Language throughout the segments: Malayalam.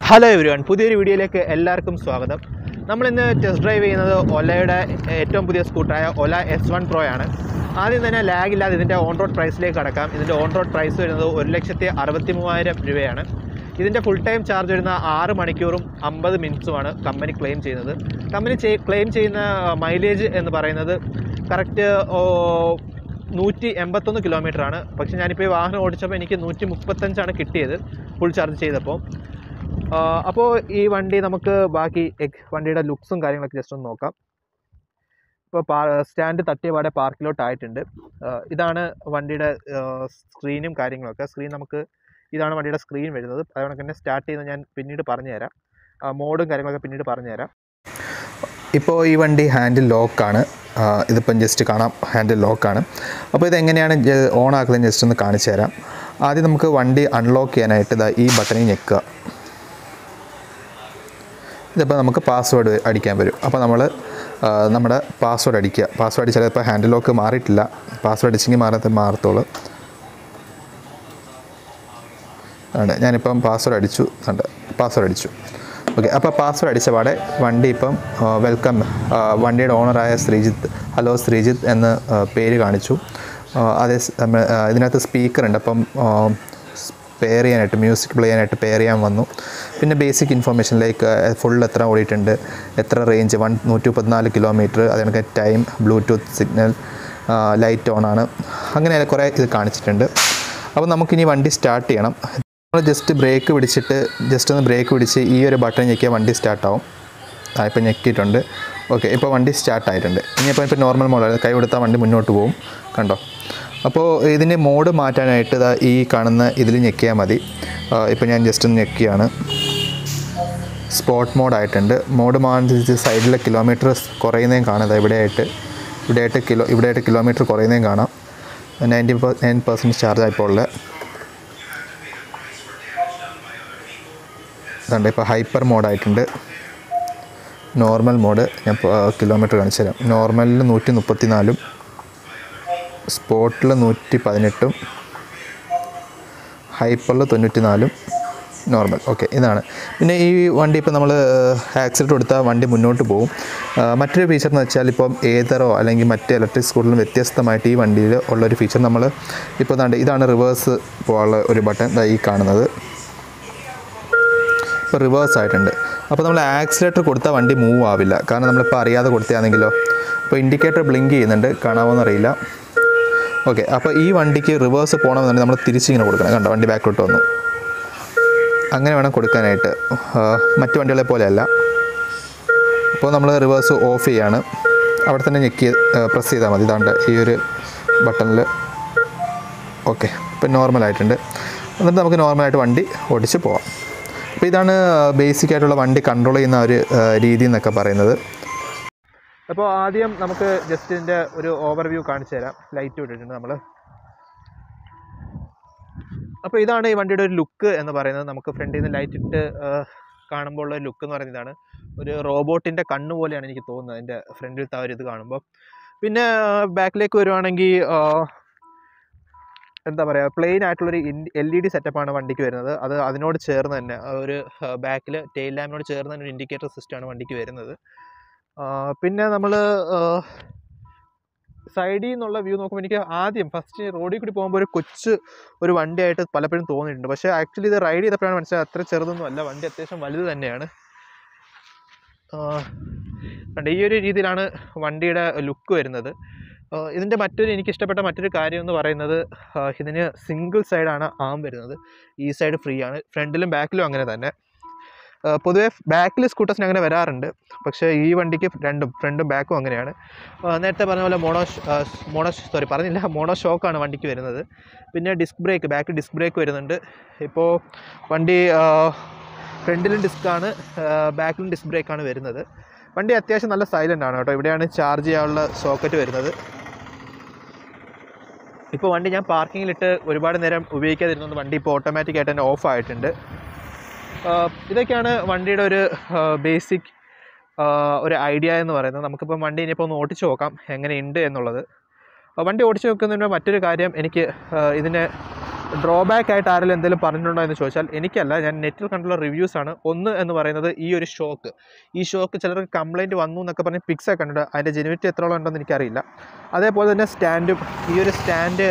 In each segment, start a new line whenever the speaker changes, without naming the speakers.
Hello everyone, പുതിയൊരു വീഡിയോയിലേക്ക് എല്ലാവർക്കും സ്വാഗതം. നമ്മൾ ഇന്ന് ടെസ്റ്റ് ഡ്രൈവ് ചെയ്യുന്നത് ഒലയുടെ ഏറ്റവും പുതിയ സ്കൂട്ടറായ Ola S1 Pro ആണ്. ആദ്യം തന്നെ ലാഗ് ഇല്ലാതെ ഇതിൻ്റെ ഓൺ റോഡ് പ്രൈസിലേക്ക് കടക്കാം. ഇതിൻ്റെ ഓൺ റോഡ് പ്രൈസ് വരുന്നത് 1,63,000 രൂപയാണ്. ഇതിൻ്റെ ഫുൾ ടൈം ചാർജ് വരുന്ന 6 മണിക്കൂറും 50 മിനിറ്റ്സുമാണ് കമ്പനി ക്ലെയിം ചെയ്യുന്നത്. കമ്പനി ക്ലെയിം ചെയ്യുന്ന മൈലേജ് എന്ന് പറയുന്നത് കറക്റ്റ് 181 കിലോമീറ്ററാണ്. പക്ഷേ ഞാനിപ്പോൾ ഈ വാഹനം ഓടിച്ചപ്പോൾ എനിക്ക് 135 കിട്ടിയത് ഫുൾ ചാർജ് ചെയ്തപ്പോൾ. അപ്പോൾ ഈ വണ്ടി നമുക്ക് ബാക്കി വണ്ടിയുടെ ലുക്സും കാര്യങ്ങളൊക്കെ ജസ്റ്റ് ഒന്ന് നോക്കാം. ഇപ്പോൾ സ്റ്റാൻഡ് തട്ടിയ പാടെ പാർക്കിലോട്ടായിട്ടുണ്ട്. ഇതാണ് വണ്ടിയുടെ സ്ക്രീനും കാര്യങ്ങളൊക്കെ. ഇതാണ് വണ്ടിയുടെ സ്ക്രീൻ വരുന്നത്. അതുകൊണ്ട് തന്നെ സ്റ്റാർട്ട് ചെയ്യുന്നത് ഞാൻ പിന്നീട് പറഞ്ഞുതരാം. മോഡും കാര്യങ്ങളൊക്കെ പിന്നീട് പറഞ്ഞുതരാം. ഇപ്പോൾ ഈ വണ്ടി ഹാൻഡിൽ ലോക്കാണ്. ഇതിപ്പം ജസ്റ്റ് കാണാം, ഹാൻഡിൽ ലോക്കാണ്. അപ്പോൾ ഇതെങ്ങനെയാണ് ഓൺ ആക്കുന്നത് ജസ്റ്റ് ഒന്ന് കാണിച്ചു തരാം. ആദ്യം നമുക്ക് വണ്ടി അൺലോക്ക് ചെയ്യാനായിട്ട് ഈ ബട്ടണിൽ ഞെക്കുക. ഇതിപ്പോൾ നമുക്ക് പാസ്വേഡ് അടിക്കാൻ വരും. അപ്പോൾ നമ്മൾ നമ്മുടെ പാസ്വേഡ് അടിക്കുക. പാസ്വേഡ് അടിച്ചാൽ ഇപ്പോൾ ഹാൻഡിൽ ലോക്ക് മാറിയിട്ടില്ല. പാസ്വേഡ് അടിച്ചെങ്കിൽ മാറത്തുള്ളൂ. ആണ് ഞാനിപ്പം പാസ്വേഡ് അടിച്ചു. ഓക്കെ, അപ്പോൾ പാസ്വേഡ് അടിച്ച പാടെ വണ്ടി ഇപ്പം വെൽക്കം, വണ്ടിയുടെ ഓണറായ ശ്രീജിത്ത്, ഹലോ ശ്രീജിത്ത് എന്ന് പേര് കാണിച്ചു. അതേ ഇതിനകത്ത് സ്പീക്കറുണ്ട്. അപ്പം പെയർ ചെയ്യാനായിട്ട്, മ്യൂസിക് പ്ലേ ചെയ്യാനായിട്ട് പെയർ ചെയ്യാൻ വന്നു. പിന്നെ ബേസിക് ഇൻഫർമേഷൻ ലൈക്ക് ഫുൾ എത്ര ഓടിയിട്ടുണ്ട്, എത്ര റേഞ്ച്, 134 കിലോമീറ്റർ, അതിനൊക്കെ time, Bluetooth signal, light on ആണ്, അങ്ങനെ കുറേ ഇത് കാണിച്ചിട്ടുണ്ട്. അപ്പോൾ നമുക്കിനി വണ്ടി സ്റ്റാർട്ട് ചെയ്യണം. നമ്മൾ ജസ്റ്റ് ബ്രേക്ക് പിടിച്ച് ഈ ഒരു ബട്ടൺ ഞെക്കിയാൽ വണ്ടി സ്റ്റാർട്ടാവും. ഇപ്പോൾ ഞെക്കിയിട്ടുണ്ട്. ഓക്കെ, ഇപ്പോൾ വണ്ടി സ്റ്റാർട്ടായിട്ടുണ്ട്. ഇപ്പോൾ നോർമൽ മോഡാണ്. കൈ കൊടുത്താൽ വണ്ടി മുന്നോട്ട് പോകും. കണ്ടോ? അപ്പോൾ ഇതിൻ്റെ മോഡ് മാറ്റാനായിട്ട് ഈ കാണുന്ന ഇതിൽ ഞെക്കിയാൽ മതി. ഇപ്പോൾ ഞാൻ ജസ്റ്റ് ഒന്ന് ഞെക്കിയാണ്. സ്പോട്ട് മോഡായിട്ടുണ്ട്. മോഡ് മാറ്റി സൈഡിലെ കിലോമീറ്റർ കുറയുന്നതും കാണാം. ഇവിടെയായിട്ട് കിലോമീറ്റർ കുറയുന്നതും കാണാം. 99% ചാർജ് ആയപ്പോൾ ഉള്ളത്. ഇതുണ്ട്. ഇപ്പോൾ ഹൈപ്പർ മോഡായിട്ടുണ്ട്. നോർമൽ മോഡ് ഞാൻ കിലോമീറ്റർ കാണിച്ചു തരാം. നോർമലിൽ 134, സ്പോട്ടിൽ 118, ഹൈപ്പറിൽ 94, നോർമൽ. ഓക്കെ, ഇതാണ്. പിന്നെ ഈ വണ്ടി ഇപ്പോൾ നമ്മൾ ആക്സിലേറ്റർ കൊടുത്താൽ വണ്ടി മുന്നോട്ട് പോകും. മറ്റൊരു ഫീച്ചർ എന്ന് വെച്ചാൽ ഇപ്പം ഏതറോ അല്ലെങ്കിൽ മറ്റ് ഇലക്ട്രിക് സ്കൂട്ടറിലും വ്യത്യസ്തമായിട്ട് ഈ വണ്ടിയിൽ ഉള്ളൊരു ഫീച്ചർ ഇപ്പോൾ ഇതാണ് റിവേഴ്സ് പോകാനുള്ള ഒരു ബട്ടൺ ഈ കാണുന്നത്. ഇപ്പോൾ റിവേഴ്സ് ആയിട്ടുണ്ട്. അപ്പോൾ നമ്മൾ ആക്സിലേറ്റർ കൊടുത്താൽ വണ്ടി മൂവ് ആവില്ല. കാരണം നമ്മളിപ്പോൾ അറിയാതെ കൊടുത്താണെങ്കിലോ. ഇപ്പോൾ ഇൻഡിക്കേറ്റർ ബ്ലിങ്ക് ചെയ്യുന്നുണ്ട്, കാണാമോയെന്ന് അറിയില്ല. ഓക്കെ, അപ്പോൾ ഈ വണ്ടിക്ക് റിവേഴ്സ് പോകണമെന്നുണ്ടെങ്കിൽ നമ്മൾ തിരിച്ചിങ്ങനെ കൊടുക്കണം. കണ്ടോ, വണ്ടി ബാക്കോട്ട് വന്നു. അങ്ങനെ വേണം കൊടുക്കാനായിട്ട്, മറ്റു വണ്ടികളെ പോലെയല്ല. അപ്പോൾ നമ്മൾ റിവേഴ്സ് ഓഫ് ചെയ്യാണ്. അവിടെ തന്നെ പ്രസ് ചെയ്താൽ മതി. ഇതാണ്ട് ഈ ഒരു ബട്ടണിൽ. ഓക്കെ, ഇപ്പോൾ നോർമലായിട്ടുണ്ട്. എന്നിട്ട് നമുക്ക് നോർമലായിട്ട് വണ്ടി ഓടിച്ച് പോവാം. അപ്പോൾ ഇതാണ് ബേസിക്കായിട്ടുള്ള വണ്ടി കൺട്രോൾ ചെയ്യുന്ന ഒരു രീതി എന്നൊക്കെ പറയുന്നത്. അപ്പോൾ ആദ്യം നമുക്ക് ജസ്റ്റ് ഇതിൻ്റെ ഒരു ഓവർവ്യൂ കാണിച്ചു തരാം. ലൈറ്റ് ഇട്ടിട്ടുണ്ട് നമ്മൾ. അപ്പോൾ ഇതാണ് ഈ വണ്ടിയുടെ ഒരു ലുക്ക് എന്ന് പറയുന്നത്. നമുക്ക് ഫ്രണ്ടിൽ നിന്ന് ലൈറ്റ് ഇട്ട് കാണുമ്പോൾ ഉള്ള ലുക്ക് എന്ന് പറയുന്നത് ഇതാണ്. ഒരു റോബോട്ടിൻ്റെ കണ്ണ് പോലെയാണ് എനിക്ക് തോന്നുന്നത് അതിൻ്റെ ഫ്രണ്ടിലത്തെ ഒരു ഇത് കാണുമ്പോൾ. പിന്നെ ബാക്കിലേക്ക് വരുവാണെങ്കിൽ എന്താ പറയുക, പ്ലെയിൻ ആയിട്ടുള്ളൊരു LED സെറ്റപ്പാണ് വണ്ടിക്ക് വരുന്നത്. അതിനോട് ചേർന്ന് തന്നെ ഒരു ബാക്കിൽ ടെയിൽ ലാമ്പിനോട് ചേർന്ന് തന്നെ ഒരു ഇൻഡിക്കേറ്റർ സിസ്റ്റമാണ് വണ്ടിക്ക് വരുന്നത്. പിന്നെ നമ്മൾ സൈഡിൽ നിന്നുള്ള വ്യൂ നോക്കുമ്പോൾ എനിക്ക് ഫസ്റ്റ് റോഡിൽ കൂടി പോകുമ്പോൾ ഒരു വണ്ടിയായിട്ട് പലപ്പോഴും തോന്നിയിട്ടുണ്ട്. പക്ഷേ ആക്ച്വലി ഇത് റൈഡ് ചെയ്തപ്പോഴാണ് മനസ്സിലായത് അത്ര ചെറുതൊന്നും അല്ല, വണ്ടി അത്യാവശ്യം വലുത് തന്നെയാണ്. ഈ ഒരു രീതിയിലാണ് വണ്ടിയുടെ ലുക്ക് വരുന്നത്. ഇതിൻ്റെ എനിക്കിഷ്ടപ്പെട്ട മറ്റൊരു കാര്യം എന്ന് പറയുന്നത്, ഇതിന് സിംഗിൾ സൈഡാണ് ആം വരുന്നത്. ഈ സൈഡ് ഫ്രീ ആണ്. ഫ്രണ്ടിലും ബാക്കിലും അങ്ങനെ തന്നെ. പൊതുവേ ബാക്കിൽ സ്കൂട്ടേഴ്സിന് അങ്ങനെ വരാറുണ്ട്. പക്ഷേ ഈ വണ്ടിക്ക് ഫ്രണ്ടും ബാക്കും അങ്ങനെയാണ്. നേരത്തെ പറഞ്ഞ പോലെ മോണോ ഷോക്കാണ് വണ്ടിക്ക് വരുന്നത്. പിന്നെ ബാക്ക് ഡിസ്ക് ബ്രേക്ക് വരുന്നുണ്ട്. ഇപ്പോൾ വണ്ടി ഫ്രണ്ടിലും ഡിസ്ക്കാണ്, ബാക്കിലും ഡിസ്ക് ബ്രേക്കാണ് വരുന്നത്. വണ്ടി അത്യാവശ്യം നല്ല സൈലൻ്റ് ആണ് കേട്ടോ. ഇവിടെയാണ് ചാർജ് ചെയ്യാനുള്ള സോക്കറ്റ് വരുന്നത്. ഇപ്പോൾ വണ്ടി ഞാൻ പാർക്കിങ്ങിലിട്ട് ഒരുപാട് നേരം ഉപയോഗിക്കാതിരുന്നത് വണ്ടി ഇപ്പോൾ ഓട്ടോമാറ്റിക്കായിട്ട് തന്നെ ഓഫ് ആയിട്ടുണ്ട്. ഇതൊക്കെയാണ് വണ്ടിയുടെ ഒരു ബേസിക് ഒരു ഐഡിയ എന്ന് പറയുന്നത്. നമുക്കിപ്പം വണ്ടി ഇനിയിപ്പോൾ ഒന്ന് ഓടിച്ച് നോക്കാം എങ്ങനെയുണ്ട് എന്നുള്ളത്. വണ്ടി ഓടിച്ച് നോക്കുന്നതിന് മറ്റൊരു കാര്യം, എനിക്ക് ഇതിന് ഡ്രോബാക്ക് ആയിട്ട് ആരെങ്കിലും എന്തെങ്കിലും പറഞ്ഞിട്ടുണ്ടോ എന്ന് ചോദിച്ചാൽ എനിക്കല്ല, ഞാൻ നെറ്റിൽ കണ്ടുള്ള റിവ്യൂസാണ്. ഒന്ന് എന്ന് പറയുന്നത് ഈ ഒരു ഷോക്ക്, ചിലർക്ക് കംപ്ലയിൻറ്റ് വന്നു എന്നൊക്കെ പറഞ്ഞ് പിക്സൊക്കെ കണ്ടിട്ട് അതിൻ്റെ ജെനുവിറ്റി എത്രയോളം ഉണ്ടെന്ന് എനിക്കറിയില്ല. അതേപോലെ തന്നെ സ്റ്റാൻഡും, ഈ ഒരു സ്റ്റാൻഡ്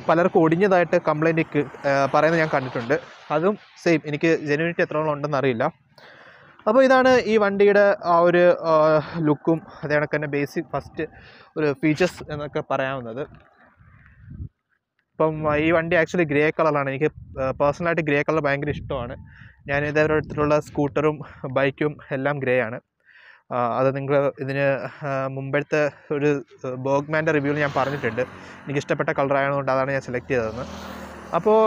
പലർക്കും ഒടിഞ്ഞതായിട്ട് കംപ്ലയിൻറ്റ് പറയുന്നത് ഞാൻ കണ്ടിട്ടുണ്ട്. അതും സെയിം, എനിക്ക് ജെനുവിറ്റി എത്രയോളം ഉണ്ടെന്ന് അറിയില്ല. അപ്പോൾ ഇതാണ് ഈ വണ്ടിയുടെ ആ ഒരു ലുക്കും അതേ കണക്ക് തന്നെ ബേസിക് ഫസ്റ്റ് ഒരു ഫീച്ചേഴ്സ് എന്നൊക്കെ പറയാവുന്നത്. ഇപ്പം ഈ വണ്ടി ആക്ച്വലി ഗ്രേ കളറാണ്. എനിക്ക് പേഴ്സണലായിട്ട് ഗ്രേ കളർ ഭയങ്കര ഇഷ്ടമാണ്. ഞാൻ ഇതേവരെ എടുത്തിട്ടുള്ള സ്കൂട്ടറും ബൈക്കും എല്ലാം ഗ്രേ ആണ്. അത് നിങ്ങൾ ഇതിന് മുമ്പത്തെ ഒരു ബോഗ്മാൻ്റെ റിവ്യൂവിൽ ഞാൻ പറഞ്ഞിട്ടുണ്ട്, എനിക്കിഷ്ടപ്പെട്ട കളറായതുകൊണ്ട് അതാണ് ഞാൻ സെലക്ട് ചെയ്തതെന്ന്. അപ്പോൾ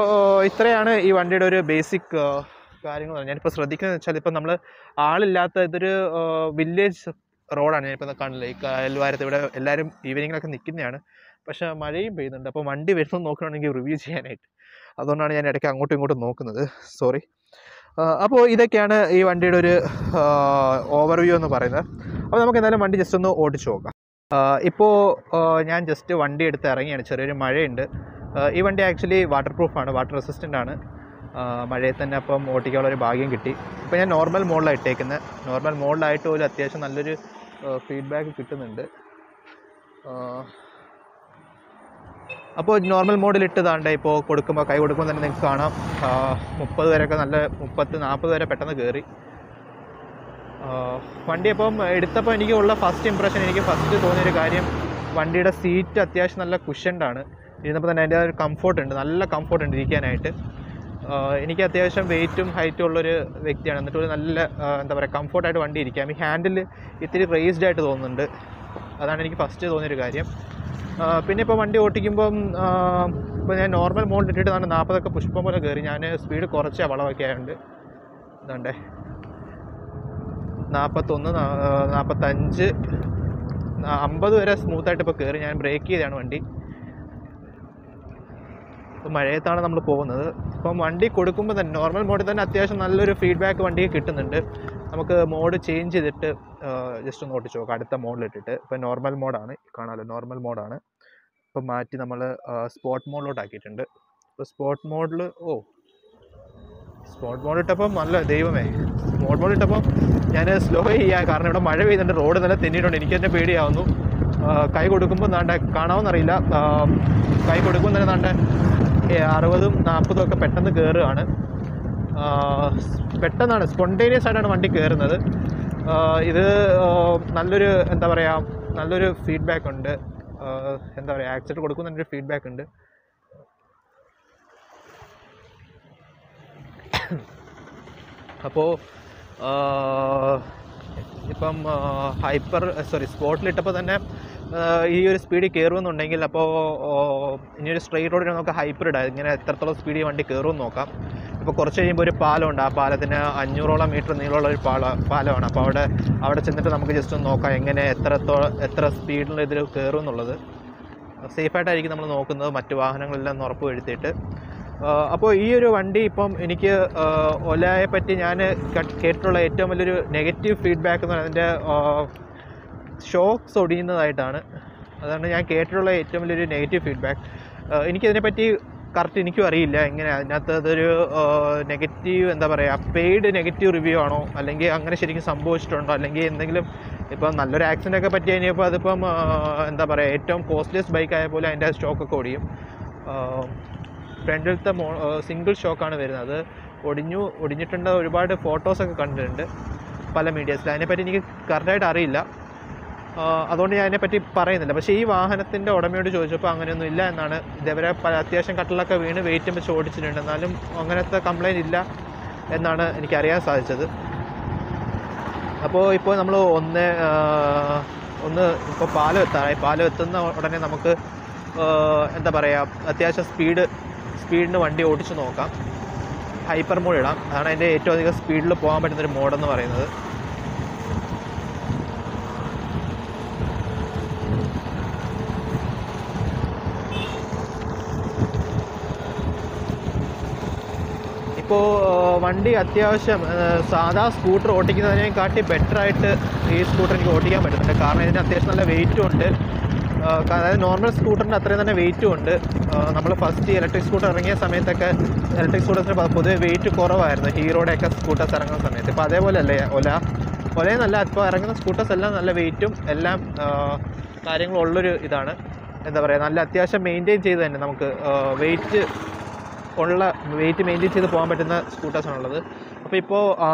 ഇത്രയാണ് ഈ വണ്ടിയുടെ ഒരു ബേസിക് കാര്യങ്ങൾ. ഞാനിപ്പോൾ ശ്രദ്ധിക്കുന്നത് വെച്ചാൽ, ഇപ്പം നമ്മൾ ആളില്ലാത്ത ഇതൊരു വില്ലേജ് റോഡാണ്. ഞാനിപ്പോൾ കാണില്ല, ഈ കായൽവാരത്ത് ഇവിടെ എല്ലാവരും ഈവനിങ്ങിലൊക്കെ നിൽക്കുന്നതാണ്, പക്ഷേ മഴയും പെയ്യുന്നുണ്ട്. അപ്പോൾ വണ്ടി വരുന്നത് നോക്കണമെങ്കിൽ റിവ്യൂ ചെയ്യാനായിട്ട്, അതുകൊണ്ടാണ് ഞാൻ ഇടയ്ക്ക് അങ്ങോട്ടും ഇങ്ങോട്ടും നോക്കുന്നത്, സോറി. അപ്പോൾ ഇതൊക്കെയാണ് ഈ വണ്ടിയുടെ ഒരു ഓവർവ്യൂ എന്ന് പറയുന്നത്. അപ്പോൾ നമുക്ക് എന്തായാലും വണ്ടി ജസ്റ്റ് ഒന്ന് ഓടിച്ചു നോക്കാം. ഇപ്പോൾ ഞാൻ ജസ്റ്റ് വണ്ടി എടുത്ത് ഇറങ്ങിയാണ്, ചെറിയൊരു മഴയുണ്ട്. ഈ വണ്ടി ആക്ച്വലി വാട്ടർ പ്രൂഫാണ്, വാട്ടർ റെസിസ്റ്റൻ്റ് ആണ്. മഴയിൽ തന്നെ അപ്പം ഓട്ടിക്കാനുള്ളൊരു ഭാഗ്യം കിട്ടി. ഇപ്പോൾ ഞാൻ നോർമൽ മോഡിലാണ് ഇട്ടേക്കുന്നത്. നോർമൽ മോഡിലായിട്ട് പോലും അത്യാവശ്യം നല്ലൊരു ഫീഡ്ബാക്ക് കിട്ടുന്നുണ്ട്. അപ്പോൾ നോർമൽ മോഡിലിട്ട് താണ്ട ഇപ്പോൾ കൈ കൊടുക്കുമ്പോൾ തന്നെ നിങ്ങൾക്ക് കാണാം 30 വരെയൊക്കെ നല്ല 30-40 വരെ പെട്ടെന്ന് കയറി. വണ്ടി അപ്പം എടുത്തപ്പോൾ എനിക്കുള്ള ഫസ്റ്റ് ഇമ്പ്രഷൻ, എനിക്ക് ഫസ്റ്റ് തോന്നിയൊരു കാര്യം, വണ്ടിയുടെ സീറ്റ് അത്യാവശ്യം നല്ല കുഷൻഡാണ്. ഇരുന്നപ്പോൾ തന്നെ അതിൻ്റെ ഒരു കംഫോർട്ട് ഉണ്ട്, നല്ല കംഫോർട്ട് ഉണ്ട് ഇരിക്കാനായിട്ട്. എനിക്ക് അത്യാവശ്യം വെയിറ്റും ഹൈറ്റും ഉള്ളൊരു വ്യക്തിയാണ്, എന്നിട്ട് ഒരു നല്ല എന്താ പറയുക കംഫോർട്ടായിട്ട് വണ്ടി ഇരിക്കാം. ഈ ഹാൻഡിൽ ഇത്തിരി റേസ്ഡ് ആയിട്ട് തോന്നുന്നുണ്ട്, അതാണ് എനിക്ക് ഫസ്റ്റ് തോന്നിയൊരു കാര്യം. പിന്നെ ഇപ്പോൾ വണ്ടി ഓട്ടിക്കുമ്പം ഇപ്പോൾ ഞാൻ നോർമൽ മോഡിൽ ഇട്ടിട്ട് 40 പുഷ്പം പോലെ കയറി. ഞാൻ സ്പീഡ് കുറച്ച് വളമൊക്കെ ആയതുകൊണ്ട് ഇതാണ്ടേ 41, 45, 50 വരെ സ്മൂത്തായിട്ട് ഇപ്പോൾ കയറി. ഞാൻ ബ്രേക്ക് ചെയ്താണ് വണ്ടി. ഇപ്പോൾ മഴയത്താണ് നമ്മൾ പോകുന്നത്. ഇപ്പം വണ്ടി കൊടുക്കുമ്പോൾ തന്നെ നോർമൽ മോഡിൽ തന്നെ അത്യാവശ്യം നല്ലൊരു ഫീഡ്ബാക്ക് വണ്ടിക്ക് കിട്ടുന്നുണ്ട്. നമുക്ക് മോഡ് ചേഞ്ച് ചെയ്തിട്ട് ജസ്റ്റ് ഒന്ന് ഓടിച്ച് നോക്കാം, അടുത്ത മോഡിലിട്ടിട്ട്. ഇപ്പോൾ നോർമൽ മോഡാണ്, കാണാമല്ലോ നോർമൽ മോഡാണ്. ഇപ്പം മാറ്റി നമ്മൾ സ്പോർട്ട് മോഡിലോട്ട് ആക്കിയിട്ടുണ്ട്. ഇപ്പോൾ സ്പോർട്ട് മോഡിൽ സ്പോർട്ട് മോഡ് ഇട്ടപ്പം നല്ല ദൈവമേ, സ്പോർട്ട് മോഡ് ഇട്ടപ്പം ഞാൻ സ്ലോ ചെയ്യാൻ കാരണം ഇവിടെ മഴ പെയ്യുന്നുണ്ട്, റോഡ് നല്ല തെന്നിയിട്ടുണ്ട്, എനിക്ക് തന്നെ പേടിയാവുന്നു. കൈ കൊടുക്കുമ്പോൾ കാണാമെന്നറിയില്ല, കൈ കൊടുക്കുമ്പോൾ തന്നെ 60-40 ഒക്കെ പെട്ടെന്ന് കയറുകയാണ്. പെട്ടെന്നാണ്, സ്പോണ്ടേനിയസ് ആയിട്ടാണ് വണ്ടി കയറുന്നത്. ഇത് നല്ലൊരു എന്താ പറയുക, നല്ലൊരു ഫീഡ്ബാക്ക് ഉണ്ട്. എന്താ പറയുക, ആക്സിഡൻറ്റ് കൊടുക്കുന്നതിൻ്റെ ഫീഡ്ബാക്ക് ഉണ്ട്. അപ്പോൾ ഇപ്പം സ്പോട്ടിലിട്ടപ്പോൾ തന്നെ ഈ ഒരു സ്പീഡിൽ കയറുമെന്നുണ്ടെങ്കിൽ, അപ്പോൾ ഇനിയൊരു സ്ട്രെയിറ്റ് റോഡിൽ നമുക്ക് ഹൈപ്പർ ഇടാം, ഇങ്ങനെ എത്രത്തോളം സ്പീഡിൽ വണ്ടി കയറുമെന്ന് നോക്കാം. ഇപ്പോൾ കുറച്ച് കഴിയുമ്പോൾ ഒരു പാലമുണ്ട്, ആ പാലത്തിന് 500ഓളം മീറ്റർ നീളമുള്ള ഒരു പാലമാണ്. അപ്പോൾ അവിടെ ചെന്നിട്ട് നമുക്ക് ജസ്റ്റ് ഒന്ന് നോക്കാം എങ്ങനെ എത്ര സ്പീഡിൽ ഇതിൽ കയറും എന്നുള്ളത്. സേഫായിട്ടായിരിക്കും നമ്മൾ നോക്കുന്നത്, മറ്റു വാഹനങ്ങളെല്ലാം ഉറപ്പ് വരുത്തിയിട്ട്. അപ്പോൾ ഈ ഒരു വണ്ടി ഇപ്പം എനിക്ക് ഒലയെ പറ്റി ഞാൻ കേട്ടിട്ടുള്ള ഏറ്റവും വലിയൊരു നെഗറ്റീവ് ഫീഡ്ബാക്ക് എന്ന് പറയുന്നത് അതിൻ്റെ ഷോക്സ് ഒടിയുന്നതായിട്ടാണ്. അതാണ് ഞാൻ കേട്ടിട്ടുള്ള ഏറ്റവും വലിയൊരു നെഗറ്റീവ് ഫീഡ്ബാക്ക്. എനിക്കതിനെപ്പറ്റി കറക്റ്റ് എനിക്കും അറിയില്ല, എങ്ങനെ അതിനകത്ത് അതൊരു നെഗറ്റീവ് എന്താ പറയുക, പെയ്ഡ് നെഗറ്റീവ് റിവ്യൂ ആണോ, അല്ലെങ്കിൽ അങ്ങനെ ശരിക്കും സംഭവിച്ചിട്ടുണ്ടോ, അല്ലെങ്കിൽ എന്തെങ്കിലും ഇപ്പം നല്ലൊരു ആക്സിഡൻ്റ് ഒക്കെ പറ്റി കഴിഞ്ഞപ്പോൾ അതിപ്പം എന്താ പറയുക, ഏറ്റവും കോസ്റ്റ്ലിയസ്റ്റ് ബൈക്കായ പോലെ അതിൻ്റെ സ്റ്റോക്കൊക്കെ ഒടിയും. ഫ്രണ്ടിലത്തെ സിംഗിൾ ഷോക്കാണ് വരുന്നത്, ഒടിഞ്ഞിട്ടുണ്ട്. ഒരുപാട് ഫോട്ടോസൊക്കെ കണ്ടിട്ടുണ്ട് പല മീഡിയസിൽ. അതിനെപ്പറ്റി എനിക്ക് കറക്റ്റായിട്ട് അറിയില്ല, അതുകൊണ്ട് ഞാൻ അതിനെപ്പറ്റി പറയുന്നില്ല. പക്ഷേ ഈ വാഹനത്തിൻ്റെ ഉടമയോട് ചോദിച്ചപ്പോൾ അങ്ങനെയൊന്നും ഇല്ല എന്നാണ്. ഇതേവരെ അത്യാവശ്യം കട്ടിലൊക്കെ വീണ് വെയിറ്റും വെച്ച് ഓടിച്ചിട്ടുണ്ട്, എന്നാലും അങ്ങനത്തെ കംപ്ലയിൻ്റ് ഇല്ല എന്നാണ് എനിക്കറിയാൻ സാധിച്ചത്. അപ്പോൾ നമ്മൾ ഒന്ന് ഇപ്പോൾ പാലം എത്തുന്ന ഉടനെ നമുക്ക് എന്താ പറയുക, അത്യാവശ്യം സ്പീഡിന് വണ്ടി ഓടിച്ച് നോക്കാം. ഹൈപ്പർ മോഡ് ഇടാം, അതാണ് അതിൻ്റെ ഏറ്റവും അധികം സ്പീഡിൽ പോകാൻ പറ്റുന്നൊരു മോഡെന്ന് പറയുന്നത്. ഇപ്പോൾ വണ്ടി അത്യാവശ്യം സാധാ സ്കൂട്ടർ ഓടിക്കുന്നതിനെക്കാട്ടി ബെറ്ററായിട്ട് ഈ സ്കൂട്ടർ എനിക്ക് ഓടിക്കാൻ പറ്റുന്നുണ്ട്. കാരണം ഇതിന് അത്യാവശ്യം നല്ല വെയിറ്റും ഉണ്ട്. അതായത് നോർമൽ സ്കൂട്ടറിൻ്റെ അത്രയും തന്നെ വെയിറ്റും ഉണ്ട്. നമ്മൾ ഫസ്റ്റ് ഇലക്ട്രിക് സ്കൂട്ടർ ഇറങ്ങിയ സമയത്തൊക്കെ ഇലക്ട്രിക് സ്കൂട്ടറിന് പൊതുവെ വെയിറ്റ് കുറവായിരുന്നു ഹീറോയുടെയൊക്കെ സ്കൂട്ടേഴ്സ് ഇറങ്ങുന്ന സമയത്ത്. ഇപ്പോൾ അതേപോലെ അല്ലേ ഒലയെന്നല്ല, ഇപ്പോൾ ഇറങ്ങുന്ന സ്കൂട്ടേഴ്സ് എല്ലാം നല്ല വെയിറ്റും എല്ലാം കാര്യങ്ങളുള്ളൊരു ഇതാണ്. എന്താ പറയുക, നല്ല അത്യാവശ്യം മെയിൻറ്റെയിൻ ചെയ്ത് തന്നെ നമുക്ക് വെയിറ്റ് മെയിൻറ്റെയിൻ ചെയ്ത് പോകാൻ പറ്റുന്ന സ്കൂട്ടേഴ്സാണുള്ളത്. അപ്പോൾ ഇപ്പോൾ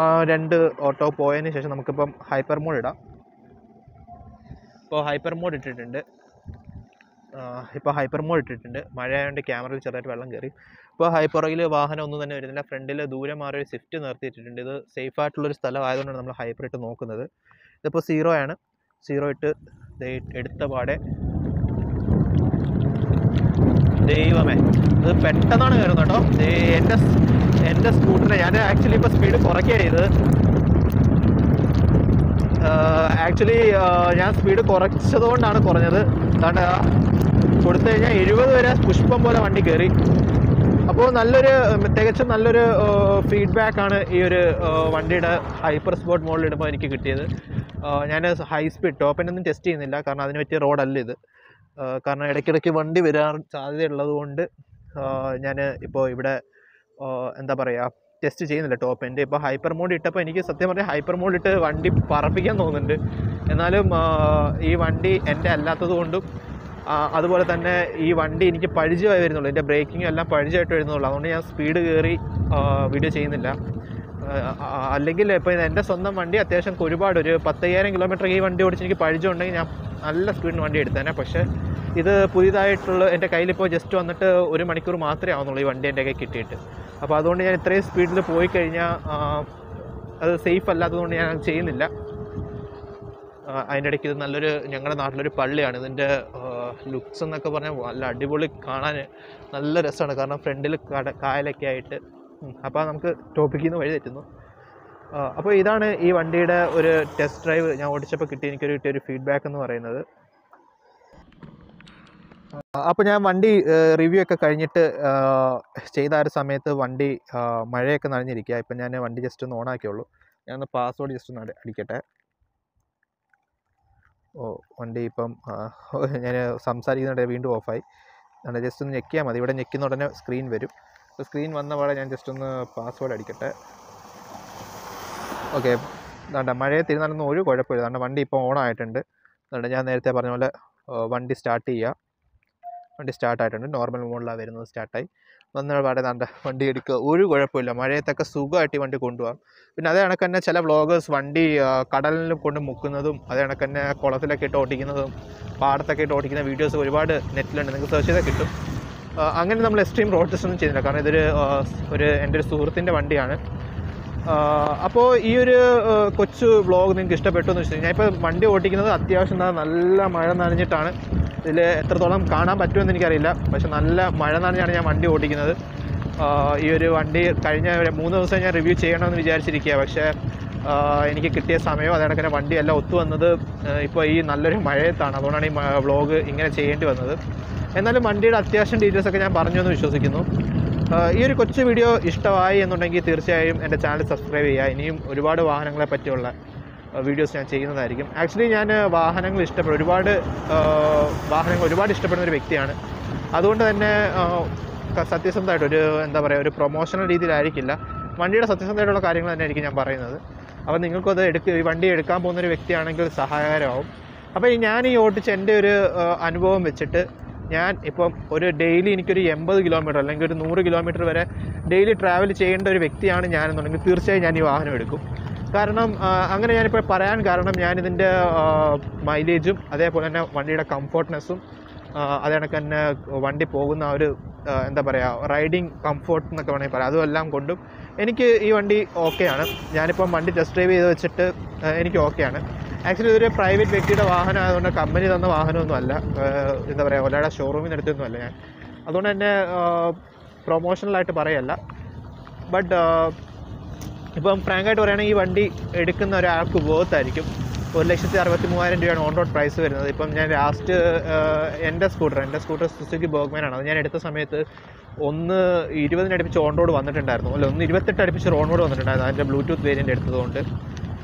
2 ഓട്ടോ പോയതിന് ശേഷം നമുക്കിപ്പം ഹൈപ്പർ മോഡ് ഇടാം. ഇപ്പോൾ ഹൈപ്പർ മോഡ് ഇട്ടിട്ടുണ്ട്. മഴ ആയതുകൊണ്ട് ക്യാമറയിൽ ചെറുതായിട്ട് വെള്ളം കയറി. ഇപ്പോൾ ഹൈപ്പറിൽ വാഹനം ഒന്നും തന്നെ വരുന്നില്ല. ഫ്രണ്ടിൽ ദൂരെ മാറി ഒരു സ്വിഫ്റ്റ് നിർത്തിയിട്ടിട്ടുണ്ട്. ഇത് സേഫ് ആയിട്ടുള്ളൊരു സ്ഥലം ആയതുകൊണ്ടാണ് നമ്മൾ ഹൈപ്പർ ഇട്ട് നോക്കുന്നത്. ഇതിപ്പോൾ 0 ആണ്. 0 ഇട്ട് എടുത്ത പാടെ ദൈവമേ, ഇത് പെട്ടെന്നാണ് കയറുന്നത് കേട്ടോ. എൻ്റെ സ്കൂട്ടറിനെ ഞാൻ ആക്ച്വലി ഇപ്പോൾ സ്പീഡ് കുറയ്ക്കുക ചെയ്തത്. ഞാൻ സ്പീഡ് കുറച്ചതുകൊണ്ടാണ് കുറഞ്ഞത്. അതുകൊണ്ട് കൊടുത്തു കഴിഞ്ഞാൽ 70 വരെ പുഷ്പം പോലെ വണ്ടി കയറി. അപ്പോൾ തികച്ചും നല്ലൊരു ഫീഡ്ബാക്കാണ് ഈ ഒരു വണ്ടിയുടെ ഹൈപ്പർ സ്പോർട്ട് മോഡിൽ ഇടുമ്പോൾ എനിക്ക് കിട്ടിയത്. ഞാൻ ഹൈ സ്പീഡ് ടോപ്പ് എൻഡൊന്നും ടെസ്റ്റ് ചെയ്യുന്നില്ല, കാരണം അതിന് പറ്റിയ റോഡല്ല ഇത്. കാരണം ഇടയ്ക്കിടയ്ക്ക് വണ്ടി വരാൻ സാധ്യതയുള്ളത് കൊണ്ട് ഞാൻ ഇപ്പോൾ ഇവിടെ എന്താ പറയുക, ടെസ്റ്റ് ചെയ്യുന്നില്ല ടോപ്പ് എൻഡ്. ഇപ്പോൾ ഹൈപ്പർ മോഡ് ഇട്ടപ്പോൾ എനിക്ക് സത്യം പറഞ്ഞാൽ ഹൈപ്പർ മോഡ് ഇട്ട് വണ്ടി പറപ്പിക്കാൻ തോന്നുന്നുണ്ട്. എന്നാലും ഈ വണ്ടി എൻ്റെ അല്ലാത്തത് കൊണ്ടും അതുപോലെ തന്നെ ഈ വണ്ടി എനിക്ക് പരിചയമായി വരുന്നുള്ളൂ, എൻ്റെ ബ്രേക്കിങ്ങും എല്ലാം പരിചയമായിട്ട് വരുന്നുള്ളൂ. അതുകൊണ്ട് ഞാൻ സ്പീഡ് കയറി വീഡിയോ ചെയ്യുന്നില്ല. അല്ലെങ്കിൽ ഇപ്പോൾ എൻ്റെ സ്വന്തം വണ്ടി അത്യാവശ്യം ഒരുപാട് ഒരു 10,000 കിലോമീറ്റർ ഈ വണ്ടി ഓടിച്ച് എനിക്ക് പരിചയം ഉണ്ടെങ്കിൽ ഞാൻ നല്ല സ്പീഡിന് വണ്ടി എടുത്തേനെ. പക്ഷേ ഇത് പുതിയതായിട്ടുള്ള എൻ്റെ കയ്യിലിപ്പോൾ ജസ്റ്റ് വന്നിട്ട് 1 മണിക്കൂർ മാത്രമേ ആവുന്നുള്ളൂ ഈ വണ്ടി എൻ്റെ കയ്യിൽ കിട്ടിയിട്ട്. അപ്പോൾ അതുകൊണ്ട് ഞാൻ ഇത്രയും സ്പീഡിൽ പോയി കഴിഞ്ഞാൽ അത് സേഫ് അല്ലാത്തതുകൊണ്ട് ഞാൻ അത് ചെയ്യുന്നില്ല. അതിൻ്റെ ഇടയ്ക്ക് ഇത് ഞങ്ങളുടെ നാട്ടിലൊരു പള്ളിയാണ്. ഇതിൻ്റെ ലുക്സ് എന്നൊക്കെ പറഞ്ഞാൽ നല്ല അടിപൊളി, കാണാൻ നല്ല രസമാണ്. കാരണം ഫ്രണ്ടിൽ കായലൊക്കെ ആയിട്ട്. അപ്പോൾ നമുക്ക് ടോപ്പിക്കിൽ നിന്ന് വഴി തെറ്റുന്നു. അപ്പോൾ ഇതാണ് ഈ വണ്ടിയുടെ ഒരു ടെസ്റ്റ് ഡ്രൈവ് ഞാൻ ഓടിച്ചപ്പോൾ കിട്ടിയൊരു ഫീഡ്ബാക്ക് എന്ന് പറയുന്നത്. അപ്പോൾ ഞാൻ വണ്ടി റിവ്യൂ ഒക്കെ കഴിഞ്ഞിട്ട് ചെയ്ത ഒരു സമയത്ത് വണ്ടി മഴയൊക്കെ നനഞ്ഞിരിക്കുക. ഇപ്പം ഞാൻ വണ്ടി ജസ്റ്റ് ഒന്ന് ഓണാക്കിയുള്ളൂ. ഞാനൊന്ന് പാസ്വേഡ് ജസ്റ്റ് ഒന്ന് അടിക്കട്ടെ. വണ്ടി ഇപ്പം ഞാൻ സംസാരിക്കുന്നുണ്ട് വീണ്ടും ഓഫായി. ജസ്റ്റ് ഒന്ന് ഞെക്കിയാൽ മതി. ഇവിടെ ഞെക്കുന്ന ഉടനെ സ്ക്രീൻ വരും. അപ്പോൾ സ്ക്രീൻ വന്ന പാടെ ഞാൻ ജസ്റ്റ് ഒന്ന് പാസ്വേഡ് അടിക്കട്ടെ. ഓക്കെ, മഴയെ തിരുന്നാലൊന്നും ഒരു കുഴപ്പമില്ല. വണ്ടി ഇപ്പോൾ ഓണായിട്ടുണ്ട്. ഞാൻ നേരത്തെ പറഞ്ഞ പോലെ വണ്ടി സ്റ്റാർട്ടായിട്ടുണ്ട്. നോർമൽ മോഡിലാണ് വരുന്നത്. സ്റ്റാർട്ടായി വന്ന പാടെ വണ്ടി എടുക്കുക, ഒരു കുഴപ്പമില്ല. മഴയത്തൊക്കെ സുഖമായിട്ട് ഈ വണ്ടി കൊണ്ടുപോകാം. പിന്നെ അതേ കണക്ക് തന്നെ ചില വ്ളോഗേഴ്സ് വണ്ടി കടലിൽ കൊണ്ട് മുക്കുന്നതും അതേ കണക്ക് തന്നെ കുളത്തിലൊക്കെ ഇട്ട് ഓടിക്കുന്നതും പാടത്തൊക്കെ ഇട്ട് ഓടിക്കുന്ന വീഡിയോസ് ഒരുപാട് നെറ്റിലുണ്ട്, നിങ്ങൾക്ക് സെർച്ച് ചെയ്താൽ കിട്ടും. അങ്ങനെ നമ്മൾ എക്സ്ട്രീം റോഡ് ടെസ്റ്റ് ഒന്നും ചെയ്യുന്നില്ല, കാരണം ഇതൊരു എൻ്റെ ഒരു സുഹൃത്തിൻ്റെ വണ്ടിയാണ്. അപ്പോൾ ഈ ഒരു കൊച്ചു വ്ളോഗ് നിങ്ങൾക്ക് ഇഷ്ടപ്പെട്ടു എന്ന് വെച്ച് കഴിഞ്ഞാൽ, ഇപ്പോൾ വണ്ടി ഓടിക്കുന്നത് അത്യാവശ്യം നല്ല മഴ നനഞ്ഞിട്ടാണ്. ഇതിൽ എത്രത്തോളം കാണാൻ പറ്റുമെന്ന് എനിക്കറിയില്ല, പക്ഷെ നല്ല മഴ നനഞ്ഞാണ് ഞാൻ വണ്ടി ഓടിക്കുന്നത്. ഈ ഒരു വണ്ടി കഴിഞ്ഞ 3 ദിവസം ഞാൻ റിവ്യൂ ചെയ്യണമെന്ന് വിചാരിച്ചിരിക്കുക. പക്ഷേ എനിക്ക് കിട്ടിയ സമയം അതേ കണക്കിന് വണ്ടിയെല്ലാം ഒത്തു വന്നത് ഇപ്പോൾ ഈ നല്ലൊരു മഴയത്താണ്. അതുകൊണ്ടാണ് ഈ വ്ളോഗ് ഇങ്ങനെ ചെയ്യേണ്ടി വന്നത്. എന്നാലും വണ്ടിയുടെ അത്യാവശ്യം ഡീറ്റെയിൽസൊക്കെ ഞാൻ പറഞ്ഞു എന്ന് വിശ്വസിക്കുന്നു. ഈ ഒരു കൊച്ചു വീഡിയോ ഇഷ്ടമായി എന്നുണ്ടെങ്കിൽ തീർച്ചയായും എൻ്റെ ചാനൽ സബ്സ്ക്രൈബ് ചെയ്യുക. ഇനിയും ഒരുപാട് വാഹനങ്ങളെ പറ്റിയുള്ള വീഡിയോസ് ഞാൻ ചെയ്യുന്നതായിരിക്കും. ആക്ച്വലി ഞാൻ വാഹനങ്ങൾ ഒരുപാട് ഇഷ്ടപ്പെടുന്ന ഒരു വ്യക്തിയാണ്. അതുകൊണ്ട് തന്നെ സത്യസന്ധമായിട്ട് എന്താ പറയുക, ഒരു പ്രൊമോഷണൽ രീതിയിലായിരിക്കില്ല, വണ്ടിയുടെ സത്യസന്ധമായിട്ടുള്ള കാര്യങ്ങൾ തന്നെയായിരിക്കും ഞാൻ പറയുന്നത്. അപ്പോൾ നിങ്ങൾക്കത് ഈ വണ്ടി എടുക്കാൻ പോകുന്നൊരു വ്യക്തിയാണെങ്കിൽ സഹായകരമാവും. അപ്പോൾ ഞാൻ ഈ ഓടിച്ച എൻ്റെ ഒരു അനുഭവം വെച്ചിട്ട് ഞാൻ ഇപ്പം ഒരു ഡെയിലി എനിക്കൊരു 80 കിലോമീറ്റർ അല്ലെങ്കിൽ ഒരു 100 കിലോമീറ്റർ വരെ ഡെയിലി ട്രാവൽ ചെയ്യേണ്ട ഒരു വ്യക്തിയാണ് ഞാനെന്നുണ്ടെങ്കിൽ തീർച്ചയായും ഞാൻ ഈ വാഹനം എടുക്കും. കാരണം അങ്ങനെ ഞാനിപ്പോൾ പറയാൻ കാരണം ഞാനിതിൻ്റെ മൈലേജും അതേപോലെ തന്നെ വണ്ടിയുടെ കംഫോർട്ട്നെസ്സും അതേ കണക്ക് തന്നെ വണ്ടി പോകുന്ന ഒരു എന്താ പറയുക, റൈഡിങ് കംഫോർട്ട് എന്നൊക്കെ വേണമെങ്കിൽ പറയാം, അതുമെല്ലാം കൊണ്ടും എനിക്ക് ഈ വണ്ടി ഓക്കെയാണ്. ഞാനിപ്പം വണ്ടി ടെസ്റ്റ് ഡ്രൈവ് ചെയ്ത് വെച്ചിട്ട് എനിക്ക് ഓക്കെയാണ്. ആക്ച്വലി ഇതൊരു പ്രൈവറ്റ് വ്യക്തിയുടെ വാഹനം ആയതുകൊണ്ട് കമ്പനി തന്ന വാഹനമൊന്നും അല്ല, എന്താ പറയുക, ഒരാളുടെ ഷോറൂമിൽ നിന്ന് എടുത്തൊന്നുമല്ല ഞാൻ. അതുകൊണ്ട് തന്നെ പ്രൊമോഷണലായിട്ട് പറയല്ല. ബട്ട് ഇപ്പം ഫ്രാങ്കായിട്ട് പറയുകയാണെങ്കിൽ ഈ വണ്ടി എടുക്കുന്ന ഒരാൾക്ക് വേർത്തായിരിക്കും. 1,63,000 രൂപയാണ് ഓൺ റോഡ് പ്രൈസ് വരുന്നത്. ഇപ്പം ഞാൻ ലാസ്റ്റ് എൻ്റെ സ്കൂട്ടർ സുസുക്കി ബർഗ്മാനാണ്. അത് ഞാൻ എടുത്ത സമയത്ത് 1,20 അടുപ്പിച്ച് ഓൺ റോഡ് വന്നിട്ടുണ്ടായിരുന്നു, 1,28 അടുപ്പിച്ച് ഓൺ റോഡ് വന്നിട്ടുണ്ടായിരുന്നു അതിൻ്റെ ബ്ലൂടൂത്ത് വേരിയൻ്റ് എടുത്തതുകൊണ്ട്.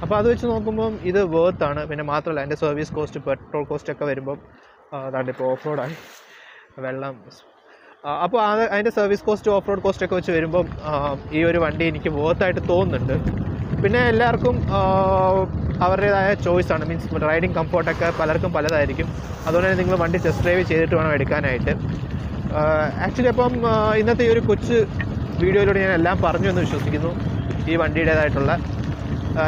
അപ്പോൾ അത് വെച്ച് നോക്കുമ്പം ഇത് വേർത്താണ്. പിന്നെ മാത്രമല്ല എൻ്റെ സർവീസ് കോസ്റ്റ്, പെട്രോൾ കോസ്റ്റ് ഒക്കെ വരുമ്പം അതാണ്ട് ഇപ്പോൾ ഓഫ് റോഡായി വെള്ളം. അപ്പോൾ അതിൻ്റെ സർവീസ് കോസ്റ്റ് ഓഫ് റോഡ് കോസ്റ്റൊക്കെ വെച്ച് വരുമ്പം ഈ ഒരു വണ്ടി എനിക്ക് വർത്തായിട്ട് തോന്നുന്നുണ്ട്. പിന്നെ എല്ലാവർക്കും അവരുടേതായ ചോയ്സാണ്, മീൻസ് റൈഡിങ് കംഫോർട്ടൊക്കെ പലർക്കും പലതായിരിക്കും. അതുകൊണ്ട് തന്നെ നിങ്ങൾ വണ്ടി ടെസ്റ്റ് ഡ്രൈവ് ചെയ്തിട്ട് വേണം എടുക്കാനായിട്ട്. ആക്ച്വലി അപ്പം ഇന്നത്തെ ഈ ഒരു കൊച്ചു വീഡിയോയിലൂടെ ഞാൻ എല്ലാം പറഞ്ഞു എന്ന് വിശ്വസിക്കുന്നു. ഈ വണ്ടിയുടേതായിട്ടുള്ള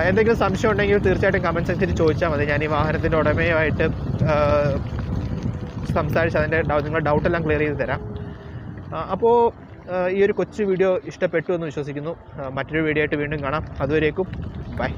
എന്തെങ്കിലും സംശയം ഉണ്ടെങ്കിൽ തീർച്ചയായിട്ടും കമൻറ്റ് സെക്ഷനിൽ ചോദിച്ചാൽ മതി. ഞാൻ ഈ വാഹനത്തിൻ്റെ ഉടമയുമായിട്ട് സംസാരിച്ച് അതിൻ്റെ നിങ്ങളുടെ ഡൗട്ടെല്ലാം ക്ലിയർ ചെയ്ത് തരാം. അപ്പോൾ ഈ ഒരു കൊച്ചു വീഡിയോ ഇഷ്ടപ്പെട്ടു എന്ന് വിശ്വസിക്കുന്നു. മറ്റൊരു വീഡിയോ ആയിട്ട് വീണ്ടും കാണാം. അതുവരേക്കും ബൈ.